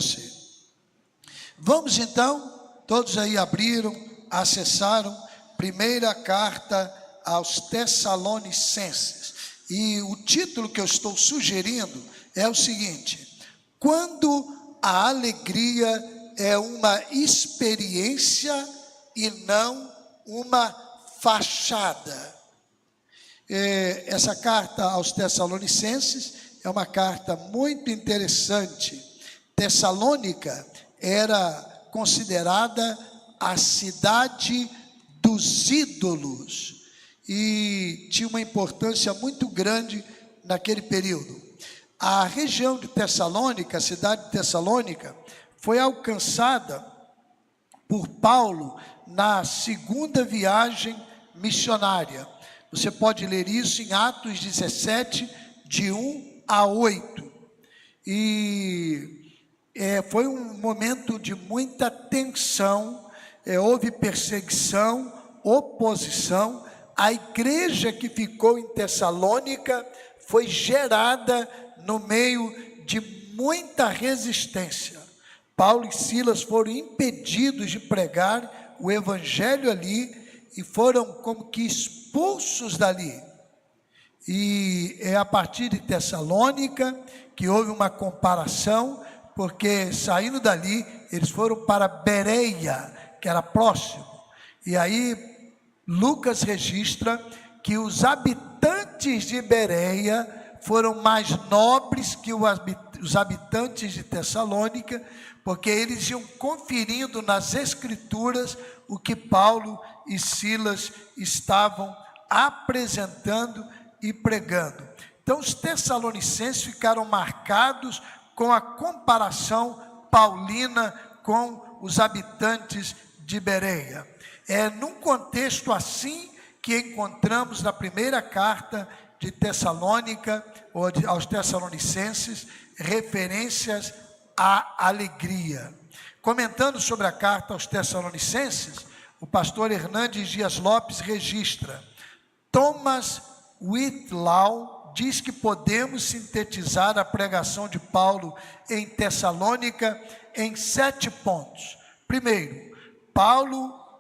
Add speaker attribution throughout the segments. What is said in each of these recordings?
Speaker 1: você. Vamos então, todos aí abriram, acessaram, primeira carta aos Tessalonicenses. E o título que eu estou sugerindo é o seguinte: quando a alegria é uma experiência e não uma fachada. Essa carta aos Tessalonicenses é uma carta muito interessante. Tessalônica era considerada a cidade dos ídolos e tinha uma importância muito grande naquele período. A região de Tessalônica, a cidade de Tessalônica, foi alcançada por Paulo na segunda viagem missionária. Você pode ler isso em Atos 17, de 1 a 8. E foi um momento de muita tensão, houve perseguição, oposição. A igreja que ficou em Tessalônica foi gerada no meio de muita resistência. Paulo e Silas foram impedidos de pregar o evangelho ali e foram como que expulsos dali. E é a partir de Tessalônica que houve uma comparação, porque saindo dali, eles foram para Bereia, que era próximo. E aí, Lucas registra que os habitantes de Bereia foram mais nobres que os habitantes de Tessalônica, porque eles iam conferindo nas Escrituras o que Paulo e Silas estavam apresentando e pregando. Então, os tessalonicenses ficaram marcados com a comparação paulina com os habitantes de Bereia. É num contexto assim que encontramos na primeira carta de Tessalônica, ou aos Tessalonicenses, referências à alegria. Comentando sobre a carta aos Tessalonicenses, o pastor Hernandes Dias Lopes registra: Thomas Whitlaw diz que podemos sintetizar a pregação de Paulo em Tessalônica em 7 pontos. Primeiro,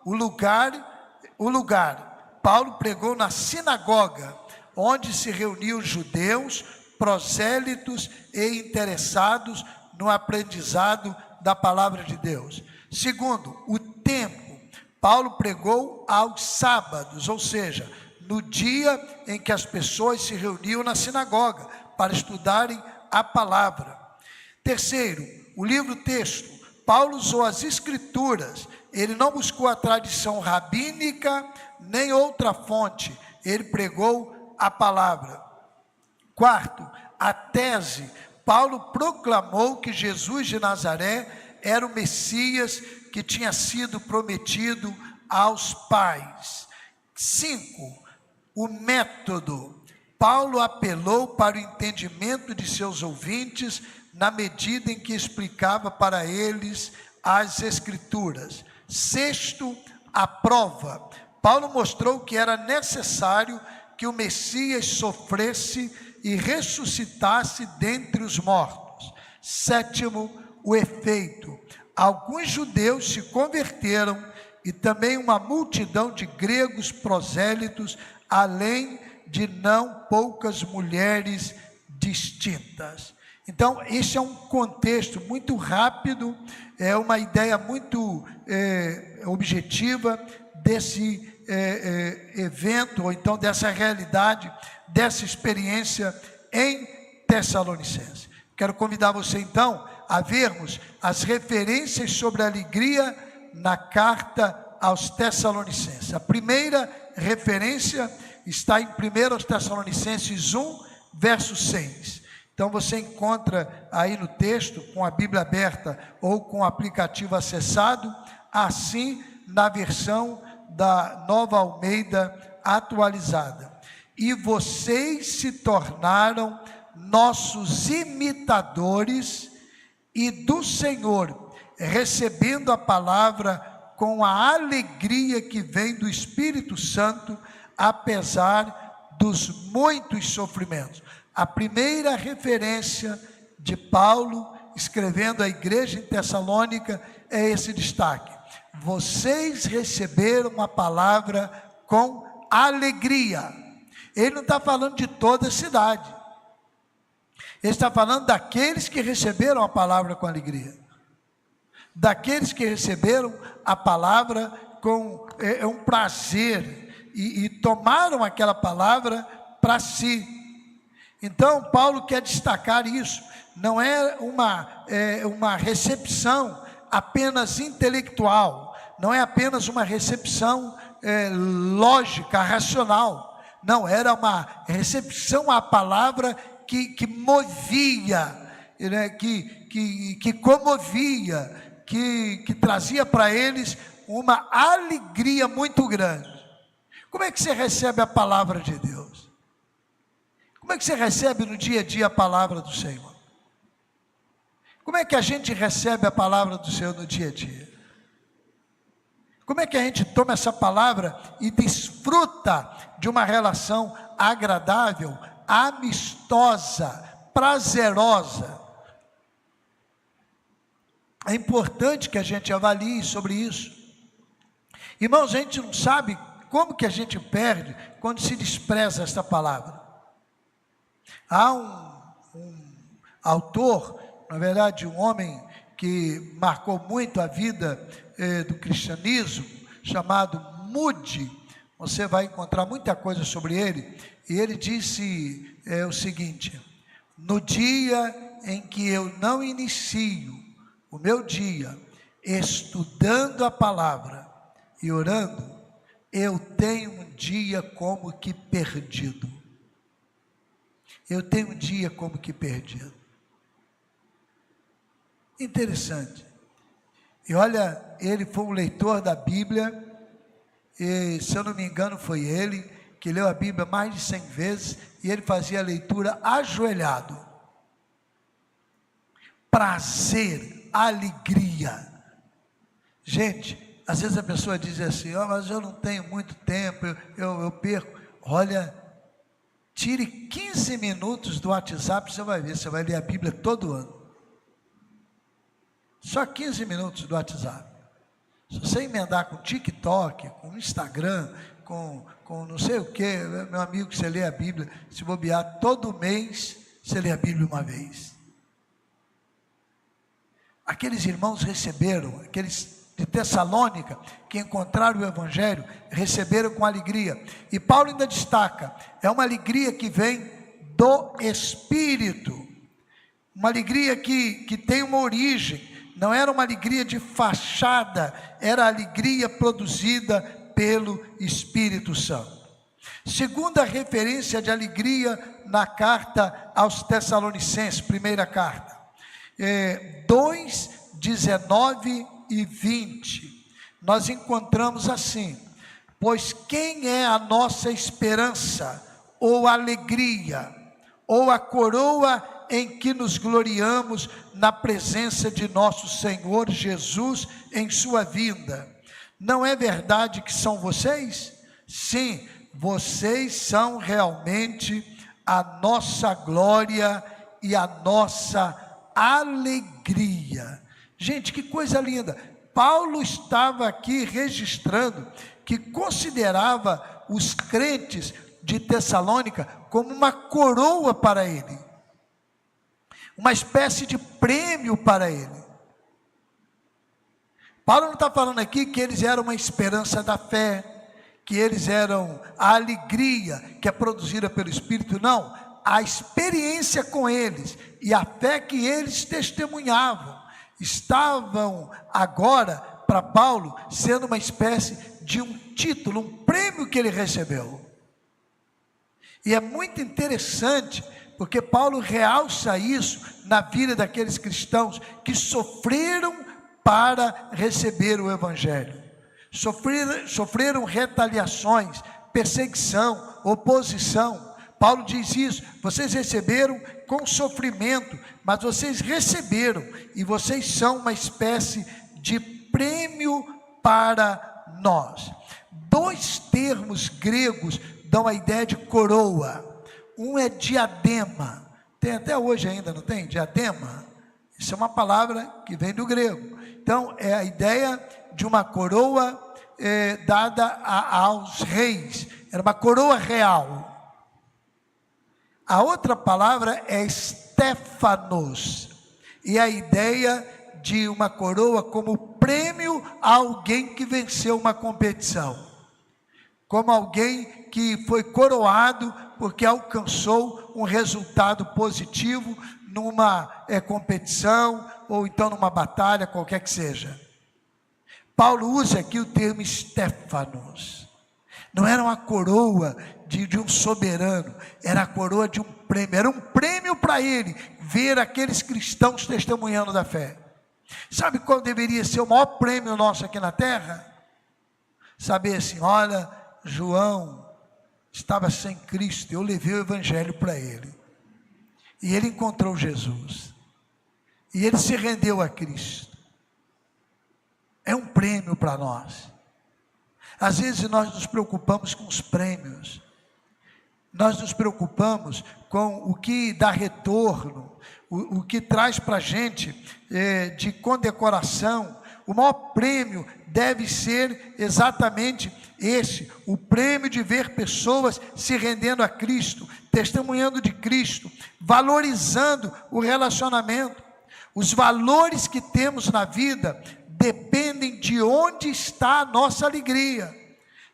Speaker 1: o lugar. Paulo pregou na sinagoga, onde se reuniam judeus, prosélitos e interessados no aprendizado da palavra de Deus. Segundo, o tempo. Paulo pregou aos sábados, ou seja, no dia em que as pessoas se reuniam na sinagoga para estudarem a palavra. Terceiro, o livro-texto. Paulo usou as escrituras, ele não buscou a tradição rabínica, nem outra fonte, ele pregou a palavra. Quarto, a tese. Paulo proclamou que Jesus de Nazaré era o Messias que tinha sido prometido aos pais. 5, o método. Paulo apelou para o entendimento de seus ouvintes na medida em que explicava para eles as Escrituras. 6, a prova. Paulo mostrou que era necessário que o Messias sofresse e ressuscitasse dentre os mortos. 7, o efeito. Alguns judeus se converteram e também uma multidão de gregos prosélitos, além de não poucas mulheres distintas. Então, esse é um contexto muito rápido, é uma ideia muito objetiva desse evento, ou então dessa realidade, dessa experiência em Tessalonicenses. Quero convidar você então a vermos as referências sobre a alegria na carta aos Tessalonicenses. A primeira referência está em 1 Tessalonicenses 1, verso 6. Então você encontra aí no texto, com a Bíblia aberta ou com o aplicativo acessado, assim na versão da Nova Almeida atualizada. E vocês se tornaram nossos imitadores e do Senhor, recebendo a palavra com a alegria que vem do Espírito Santo, apesar dos muitos sofrimentos. A primeira referência de Paulo escrevendo à igreja em Tessalônica, é esse destaque: vocês receberam a palavra com alegria. Ele não está falando de toda a cidade, ele está falando daqueles que receberam a palavra com alegria, daqueles que receberam a palavra com um prazer e tomaram aquela palavra para si. Então Paulo quer destacar isso. Não é uma recepção apenas intelectual, não é apenas uma recepção lógica, racional. Não, era uma recepção à palavra que movia, né, que comovia, que trazia para eles uma alegria muito grande. Como é que você recebe a palavra de Deus? Como é que você recebe no dia a dia a palavra do Senhor? Como é que a gente recebe a palavra do Senhor no dia a dia? Como é que a gente toma essa palavra e desfruta de uma relação agradável, amistosa, prazerosa? É importante que a gente avalie sobre isso. Irmãos, a gente não sabe como que a gente perde quando se despreza esta palavra. Há um autor, na verdade um homem que marcou muito a vida do cristianismo, chamado Moody. Você vai encontrar muita coisa sobre ele, e ele disse o seguinte: no dia em que eu não inicio o meu dia estudando a palavra e orando, eu tenho um dia como que perdido. Eu tenho um dia como que perdido. Interessante. E olha, ele foi um leitor da Bíblia, e se eu não me engano foi ele que leu a Bíblia mais de 100 vezes, e ele fazia a leitura ajoelhado. Prazer, alegria. Gente, às vezes a pessoa diz assim: mas eu não tenho muito tempo, eu perco. Olha, tire 15 minutos do WhatsApp, você vai ver, você vai ler a Bíblia todo ano. Só 15 minutos do WhatsApp. Se você emendar com TikTok, com Instagram, com não sei o que, meu amigo, você lê a Bíblia, se bobear, todo mês você lê a Bíblia uma vez. Aqueles irmãos receberam, aqueles de Tessalônica, que encontraram o Evangelho, receberam com alegria. E Paulo ainda destaca: é uma alegria que vem do Espírito, uma alegria que tem uma origem. Não era uma alegria de fachada, era a alegria produzida pelo Espírito Santo. Segunda referência de alegria na carta aos Tessalonicenses, primeira carta, 2, 19 e 20, nós encontramos assim: pois quem é a nossa esperança, ou alegria, ou a coroa em que nos gloriamos na presença de nosso Senhor Jesus em sua vinda? Não é verdade que são vocês? Sim, vocês são realmente a nossa glória e a nossa alegria. Gente, que coisa linda! Paulo estava aqui registrando que considerava os crentes de Tessalônica como uma coroa para ele, uma espécie de prêmio para ele. Paulo não está falando aqui que eles eram uma esperança da fé, que eles eram a alegria que é produzida pelo Espírito. Não, a experiência com eles e a fé que eles testemunhavam estavam agora para Paulo sendo uma espécie de um título, um prêmio que ele recebeu. E é muito interessante, porque Paulo realça isso na vida daqueles cristãos que sofreram para receber o Evangelho, sofreram retaliações, perseguição, oposição. Paulo diz isso: vocês receberam com sofrimento, mas vocês receberam, e vocês são uma espécie de prêmio para nós. Dois termos gregos dão a ideia de coroa. Um é diadema, tem até hoje ainda, não tem? Diadema Isso é uma palavra que vem do grego. Então, é a ideia de uma coroa dada aos reis. Era uma coroa real. A outra palavra é Stéfanos, e a ideia de uma coroa como prêmio a alguém que venceu uma competição, como alguém que foi coroado porque alcançou um resultado positivo numa competição, ou então numa batalha, qualquer que seja. Paulo usa aqui o termo Stéfanos. Não era uma coroa de um soberano, era a coroa de um prêmio, era um prêmio para ele, ver aqueles cristãos testemunhando da fé. Sabe qual deveria ser o maior prêmio nosso aqui na terra? Saber assim, olha, João estava sem Cristo, eu levei o evangelho para ele, e ele encontrou Jesus, e ele se rendeu a Cristo. É um prêmio para nós. Às vezes nós nos preocupamos com os prêmios, nós nos preocupamos com o que dá retorno, o que traz para a gente de condecoração. O maior prêmio deve ser exatamente esse, o prêmio de ver pessoas se rendendo a Cristo, testemunhando de Cristo, valorizando o relacionamento. Os valores que temos na vida dependem de onde está a nossa alegria.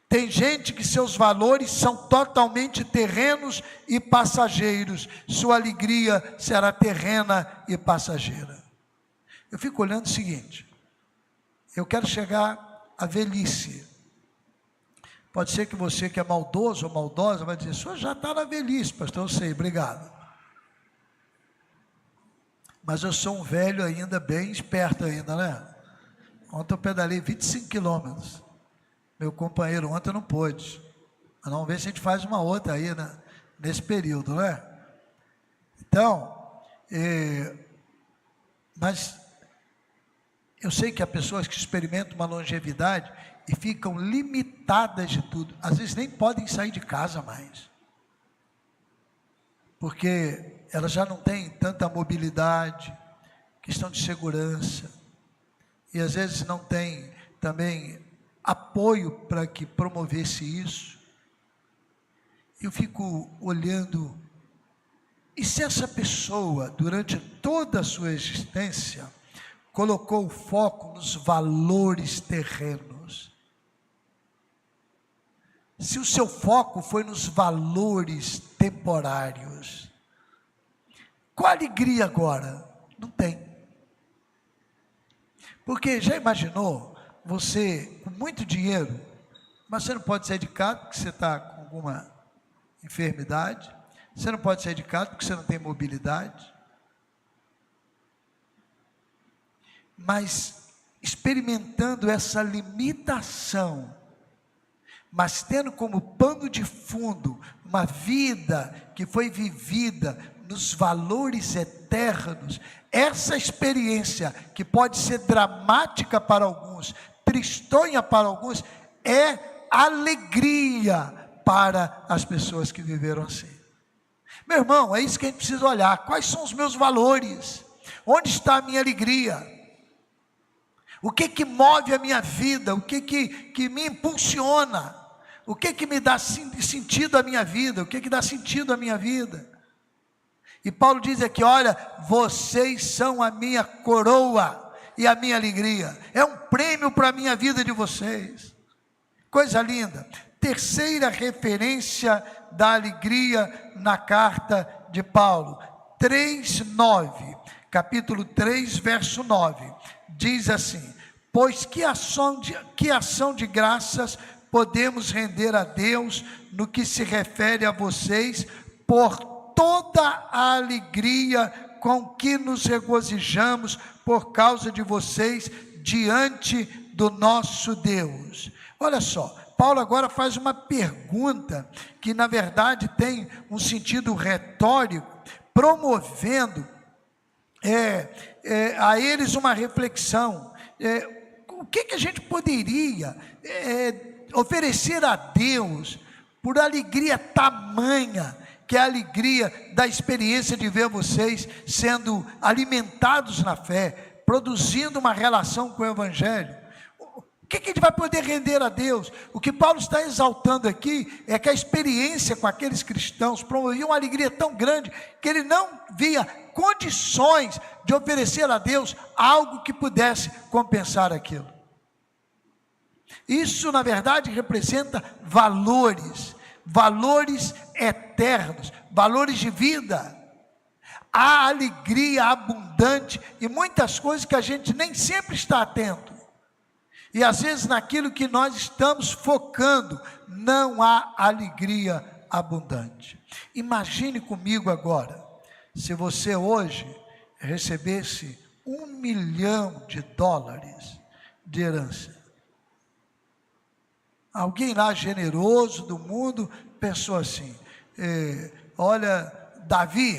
Speaker 1: Tem gente que seus valores são totalmente terrenos e passageiros. Sua alegria será terrena e passageira. Eu fico olhando o seguinte, eu quero chegar à velhice. Pode ser que você que é maldoso ou maldosa vai dizer, o senhor já está na velhice, pastor, eu sei, obrigado. Mas eu sou um velho ainda, bem esperto ainda, né? Ontem eu pedalei 25 quilômetros. Meu companheiro ontem não pôde. Mas vamos ver se a gente faz uma outra aí, né? Nesse período, não é? Então, mas eu sei que há pessoas que experimentam uma longevidade e ficam limitadas de tudo. Às vezes nem podem sair de casa mais. Porque elas já não têm tanta mobilidade, questão de segurança. E às vezes não tem também apoio para que promovesse isso. Eu fico olhando, e se essa pessoa, durante toda a sua existência, colocou o foco nos valores terrenos? Se o seu foco foi nos valores temporários, qual alegria agora? Não tem. Porque já imaginou, você com muito dinheiro, mas você não pode sair de casa porque você está com alguma enfermidade, você não pode sair de casa porque você não tem mobilidade, mas experimentando essa limitação, mas tendo como pano de fundo uma vida que foi vivida nos valores eternos, essa experiência que pode ser dramática para alguns, tristonha para alguns, é alegria para as pessoas que viveram assim. Meu irmão, é isso que a gente precisa olhar. Quais são os meus valores? Onde está a minha alegria? O que move a minha vida? O que me impulsiona? O que me dá sentido à minha vida? O que dá sentido à minha vida? E Paulo diz aqui, olha, vocês são a minha coroa e a minha alegria. É um prêmio para a minha vida de vocês. Coisa linda. Terceira referência da alegria na carta de Paulo. 3:9, capítulo 3, verso 9. Diz assim, pois que ação de graças podemos render a Deus no que se refere a vocês, por toda a alegria com que nos regozijamos por causa de vocês diante do nosso Deus. Olha só, Paulo agora faz uma pergunta que na verdade tem um sentido retórico, promovendo a eles uma reflexão. O que a gente poderia oferecer a Deus por alegria tamanha que é a alegria da experiência de ver vocês sendo alimentados na fé, produzindo uma relação com o Evangelho. O que a gente vai poder render a Deus? O que Paulo está exaltando aqui é que a experiência com aqueles cristãos promovia uma alegria tão grande que ele não via condições de oferecer a Deus algo que pudesse compensar aquilo. Isso, na verdade, representa valores eternos, valores de vida. Há alegria abundante e muitas coisas que a gente nem sempre está atento. E às vezes naquilo que nós estamos focando, não há alegria abundante. Imagine comigo agora, se você hoje recebesse $1 milhão de herança. Alguém lá generoso do mundo pensou assim, olha, Davi,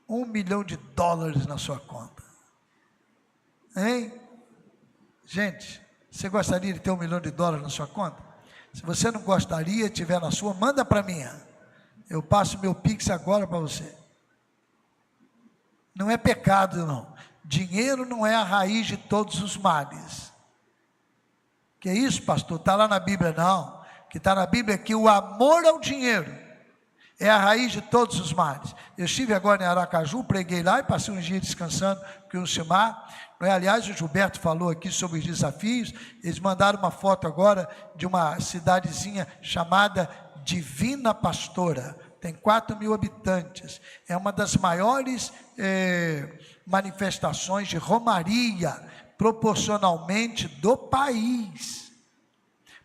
Speaker 1: $1 milhão na sua conta. Hein? Gente, você gostaria de ter $1 milhão na sua conta? Se você não gostaria, tiver na sua, manda para mim. Eu passo meu Pix agora para você. Não é pecado, não. Dinheiro não é a raiz de todos os males. Que é isso, pastor? Está lá na Bíblia, não. Que está na Bíblia que o amor ao dinheiro é a raiz de todos os males. Eu estive agora em Aracaju, preguei lá e passei uns dias descansando com o Simar. Aliás, o Gilberto falou aqui sobre os desafios. Eles mandaram uma foto agora de uma cidadezinha chamada Divina Pastora. Tem 4.000 habitantes. É uma das maiores manifestações de romaria, proporcionalmente, do país.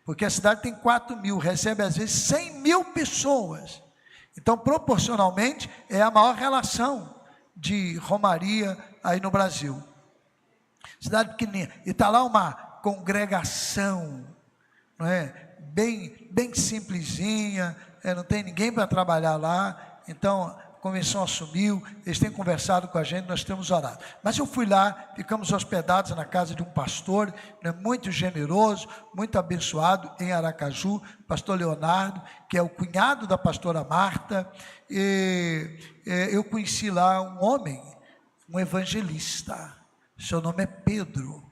Speaker 1: Porque a cidade tem 4.000, recebe às vezes 100.000 pessoas. Então, proporcionalmente, é a maior relação de romaria aí no Brasil. Cidade pequenininha, e está lá uma congregação, não é? Bem simplesinha, não tem ninguém para trabalhar lá, então a convenção assumiu, eles têm conversado com a gente, nós temos orado. Mas eu fui lá, ficamos hospedados na casa de um pastor, muito generoso, muito abençoado, em Aracaju, pastor Leonardo, que é o cunhado da pastora Marta, e eu conheci lá um homem, um evangelista. Seu nome é Pedro,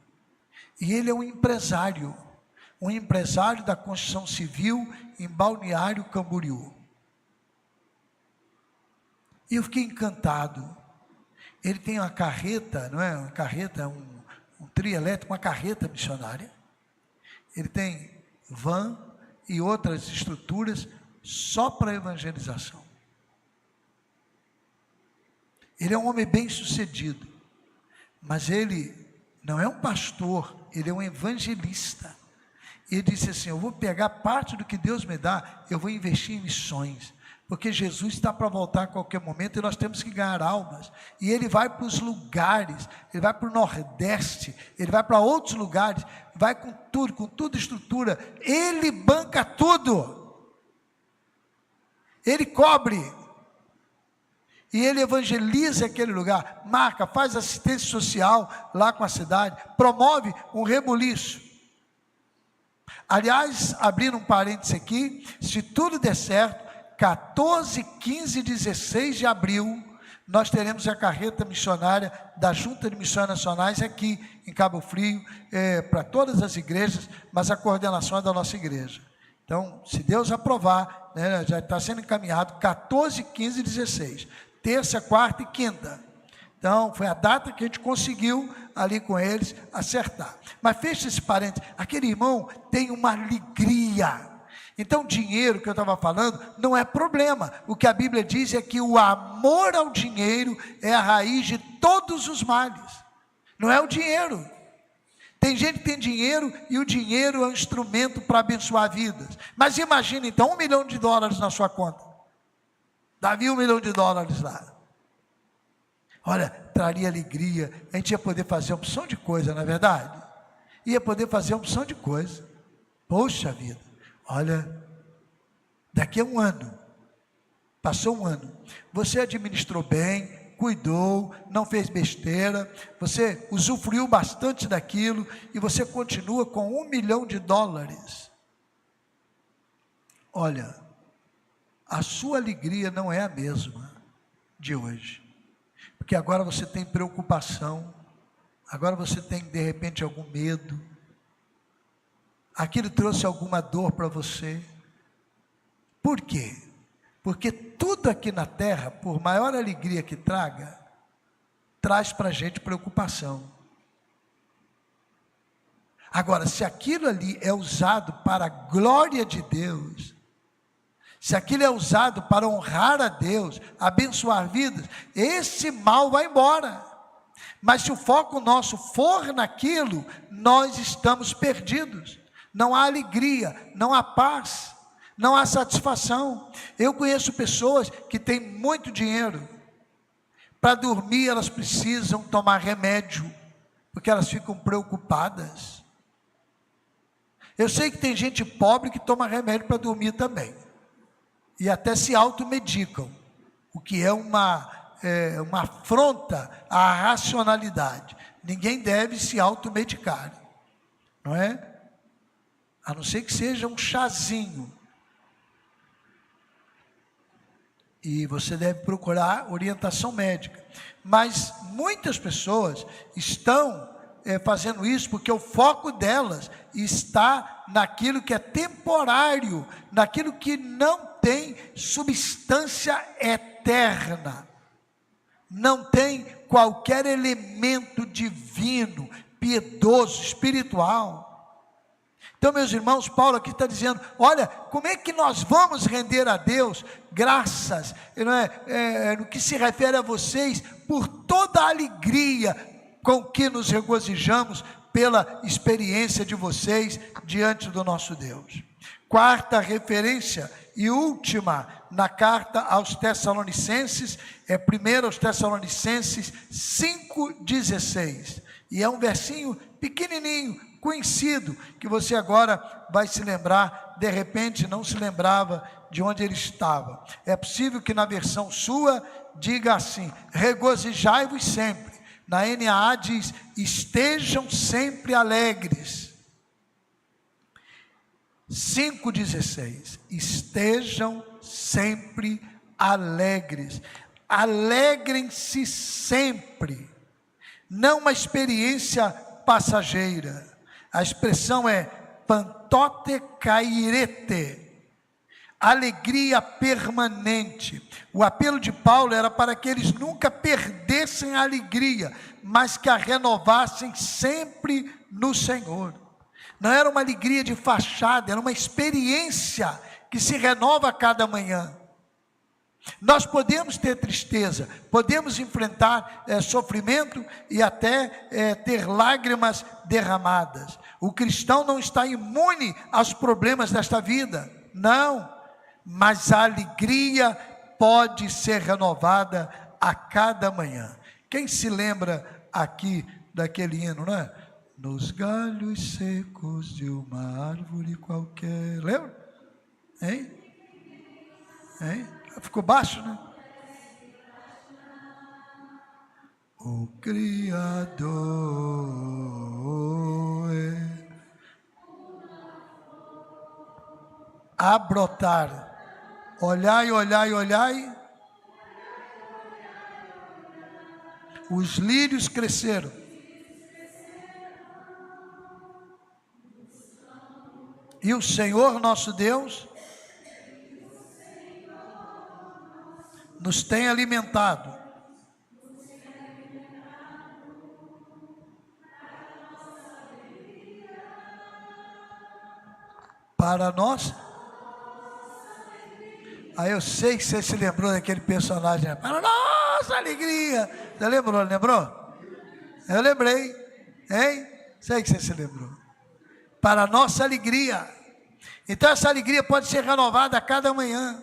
Speaker 1: e ele é um empresário da construção civil em Balneário Camboriú. E eu fiquei encantado. Ele tem uma carreta, não é? Uma carreta, um trio elétrico, uma carreta missionária. Ele tem van e outras estruturas só para evangelização. Ele é um homem bem sucedido. Mas ele não é um pastor, ele é um evangelista. Ele disse assim, eu vou pegar parte do que Deus me dá, eu vou investir em missões, porque Jesus está para voltar a qualquer momento e nós temos que ganhar almas. E ele vai para os lugares, ele vai para o Nordeste, ele vai para outros lugares, vai com tudo estrutura, ele banca tudo, ele cobre. E ele evangeliza aquele lugar, marca, faz assistência social lá com a cidade, promove um rebuliço. Aliás, abrindo um parênteses aqui, se tudo der certo, 14, 15 e 16 de abril, nós teremos a carreta missionária da Junta de Missões Nacionais aqui em Cabo Frio, para todas as igrejas, mas a coordenação é da nossa igreja. Então, se Deus aprovar, já está sendo encaminhado 14, 15 e 16. Terça, quarta e quinta. Então, foi a data que a gente conseguiu ali com eles acertar. Mas fecha esse parênteses, aquele irmão tem uma alegria. Então, dinheiro que eu estava falando não é problema. O que a Bíblia diz é que o amor ao dinheiro é a raiz de todos os males. Não é o dinheiro. Tem gente que tem dinheiro e o dinheiro é um instrumento para abençoar vidas. Mas imagina então $1 milhão na sua conta. Davi $1 milhão lá. Olha, traria alegria. A gente ia poder fazer uma opção de coisa, não é verdade? Ia poder fazer uma opção de coisa. Poxa vida, olha, daqui a um ano, passou um ano, você administrou bem, cuidou, não fez besteira, você usufruiu bastante daquilo e você continua com $1 milhão. Olha, a sua alegria não é a mesma de hoje. Porque agora você tem preocupação, agora você tem de repente algum medo, aquilo trouxe alguma dor para você. Por quê? Porque tudo aqui na terra, por maior alegria que traga, traz para a gente preocupação. Agora, se aquilo ali é usado para a glória de Deus, se aquilo é usado para honrar a Deus, abençoar vidas, esse mal vai embora. Mas se o foco nosso for naquilo, nós estamos perdidos. Não há alegria, não há paz, não há satisfação. Eu conheço pessoas que têm muito dinheiro. Para dormir elas precisam tomar remédio, porque elas ficam preocupadas. Eu sei que tem gente pobre que toma remédio para dormir também. E até se automedicam, o que é uma afronta à racionalidade. Ninguém deve se automedicar, não é? A não ser que seja um chazinho. E você deve procurar orientação médica. Mas muitas pessoas estão fazendo isso porque o foco delas está naquilo que é temporário, naquilo que não tem substância eterna, não tem qualquer elemento divino, piedoso, espiritual. Então, meus irmãos, Paulo aqui está dizendo, olha, como é que nós vamos render a Deus graças, no que se refere a vocês, por toda a alegria com que nos regozijamos pela experiência de vocês diante do nosso Deus. Quarta referência e última na carta aos Tessalonicenses, é 1 aos Tessalonicenses 5,16, e é um versinho pequenininho, conhecido, que você agora vai se lembrar, de repente não se lembrava de onde ele estava. É possível que na versão sua diga assim, regozijai-vos sempre. Na NAA diz, estejam sempre alegres. 5,16, estejam sempre alegres. Alegrem-se sempre, não uma experiência passageira. A expressão é pantote cairete, alegria permanente. O apelo de Paulo era para que eles nunca perdessem a alegria, mas que a renovassem sempre no Senhor. Não era uma alegria de fachada, era uma experiência que se renova a cada manhã. Nós podemos ter tristeza, podemos enfrentar sofrimento e até ter lágrimas derramadas. O cristão não está imune aos problemas desta vida, não, mas a alegria pode ser renovada a cada manhã. Quem se lembra aqui daquele hino, não é? Nos galhos secos de uma árvore qualquer, lembra? Hein? Ficou baixo, né? O Criador a brotar, olhai, olhai, olhai, os lírios cresceram, e o Senhor nosso Deus nos tem alimentado. Para nós. Aí eu sei que você se lembrou daquele personagem. Para nossa alegria. Você lembrou? Eu lembrei. Hein? Sei que você se lembrou. Para nossa alegria. Então essa alegria pode ser renovada a cada manhã.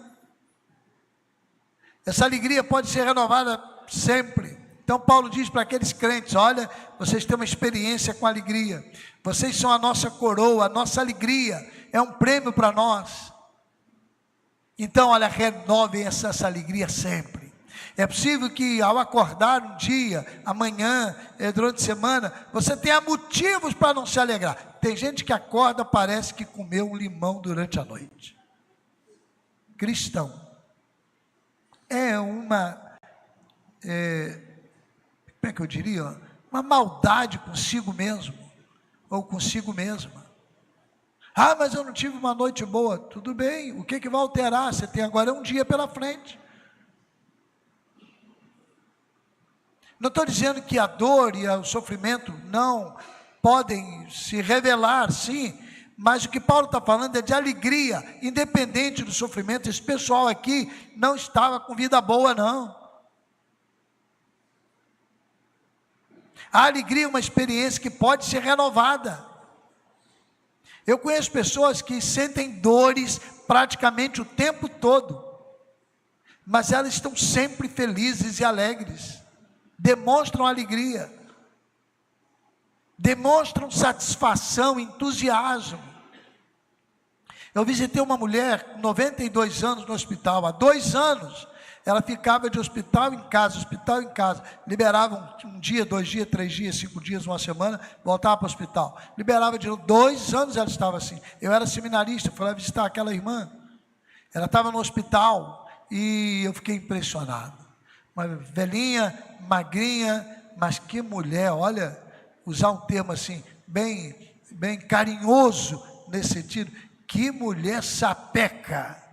Speaker 1: Essa alegria pode ser renovada sempre. Então Paulo diz para aqueles crentes, olha, vocês têm uma experiência com alegria. Vocês são a nossa coroa, a nossa alegria. É um prêmio para nós. Então, olha, renovem essa alegria sempre. É possível que ao acordar um dia, amanhã, durante a semana, você tenha motivos para não se alegrar. Tem gente que acorda, parece que comeu um limão durante a noite. Cristão. é uma, como é que eu diria? Uma maldade consigo mesmo, ou consigo mesma. Ah, mas eu não tive uma noite boa. Tudo bem, o que vai alterar? Você tem agora um dia pela frente. Não estou dizendo que a dor e o sofrimento não podem se revelar, sim, mas o que Paulo está falando é de alegria, independente do sofrimento. Esse pessoal aqui não estava com vida boa, não. A alegria é uma experiência que pode ser renovada. Eu conheço pessoas que sentem dores praticamente o tempo todo, mas elas estão sempre felizes e alegres, demonstram alegria, demonstram satisfação, entusiasmo. Eu visitei uma mulher com 92 anos no hospital. Há 2 anos ela ficava de hospital em casa, liberava um dia, 2 dias, 3 dias, 5 dias, uma semana, voltava para o hospital, liberava de novo. 2 anos ela estava assim. Eu era seminarista, fui lá visitar aquela irmã, ela estava no hospital, e eu fiquei impressionado. Uma velhinha, magrinha, mas que mulher, olha, usar um termo assim, bem carinhoso nesse sentido, que mulher sapeca.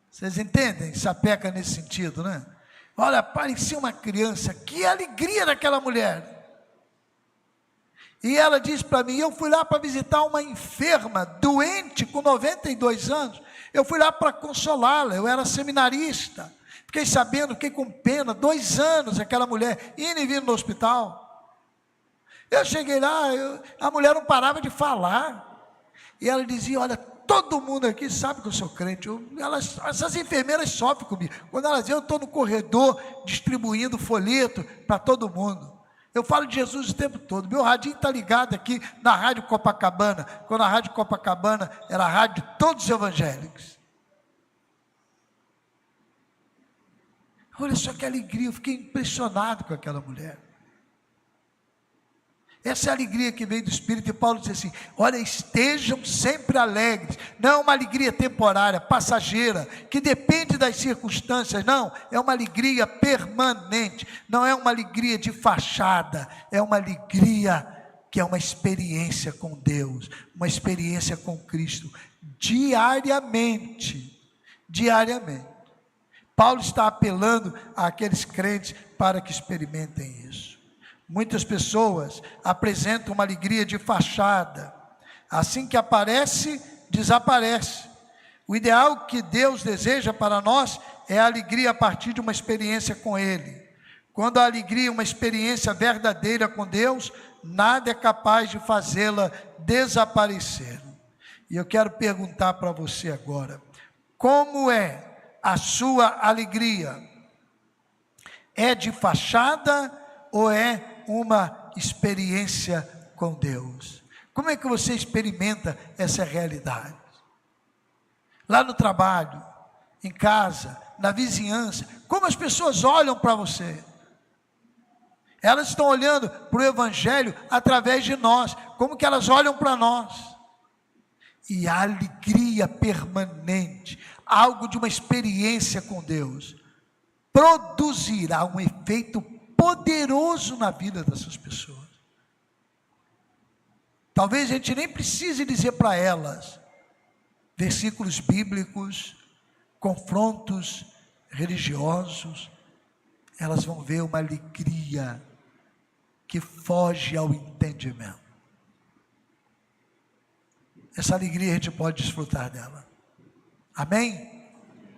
Speaker 1: Vocês entendem? Sapeca nesse sentido, né? Olha, parecia uma criança, que alegria daquela mulher. E ela disse para mim, eu fui lá para visitar uma enferma, doente, com 92 anos, eu fui lá para consolá-la, eu era seminarista, fiquei sabendo, fiquei com pena, 2 anos aquela mulher, indo e vindo no hospital. Eu cheguei lá, a mulher não parava de falar, e ela dizia, olha, todo mundo aqui sabe que eu sou crente, essas enfermeiras sofrem comigo, quando elas veem, eu estou no corredor, distribuindo folheto para todo mundo, eu falo de Jesus o tempo todo, meu radinho está ligado aqui na Rádio Copacabana, quando a Rádio Copacabana era a rádio de todos os evangélicos. Olha só que alegria, eu fiquei impressionado com aquela mulher. Essa é a alegria que vem do Espírito, e Paulo diz assim, olha, estejam sempre alegres, não é uma alegria temporária, passageira, que depende das circunstâncias, não, é uma alegria permanente, não é uma alegria de fachada, é uma alegria que é uma experiência com Deus, uma experiência com Cristo, diariamente. Paulo está apelando àqueles crentes para que experimentem isso. Muitas pessoas apresentam uma alegria de fachada, assim que aparece, desaparece. O ideal que Deus deseja para nós é a alegria a partir de uma experiência com Ele. Quando a alegria é uma experiência verdadeira com Deus, nada é capaz de fazê-la desaparecer. E eu quero perguntar para você agora, como é a sua alegria? É de fachada ou é uma experiência com Deus? Como é que você experimenta essa realidade? Lá no trabalho, em casa, na vizinhança, como as pessoas olham para você? Elas estão olhando para o Evangelho através de nós, como que elas olham para nós? E a alegria permanente, algo de uma experiência com Deus, produzirá um efeito poderoso na vida dessas pessoas. Talvez a gente nem precise dizer para elas versículos bíblicos, confrontos religiosos, elas vão ver uma alegria que foge ao entendimento. Essa alegria a gente pode desfrutar dela. Amém?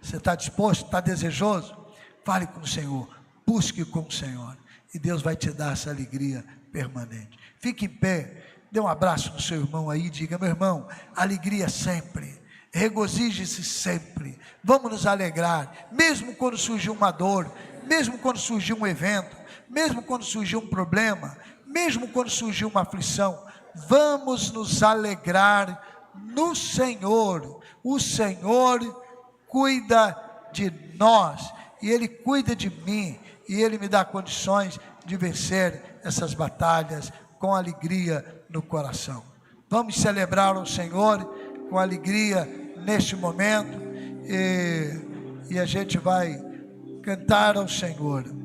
Speaker 1: Você está disposto? Está desejoso? Fale com o Senhor, busque com o Senhor, e Deus vai te dar essa alegria permanente. Fique em pé, dê um abraço no seu irmão aí, diga, meu irmão, alegria sempre, regozije-se sempre, vamos nos alegrar, mesmo quando surgiu uma dor, mesmo quando surgiu um evento, mesmo quando surgiu um problema, mesmo quando surgiu uma aflição, vamos nos alegrar no Senhor. O Senhor cuida de nós, e Ele cuida de mim, e Ele me dá condições de vencer essas batalhas com alegria no coração. Vamos celebrar o Senhor com alegria neste momento, e a gente vai cantar ao Senhor.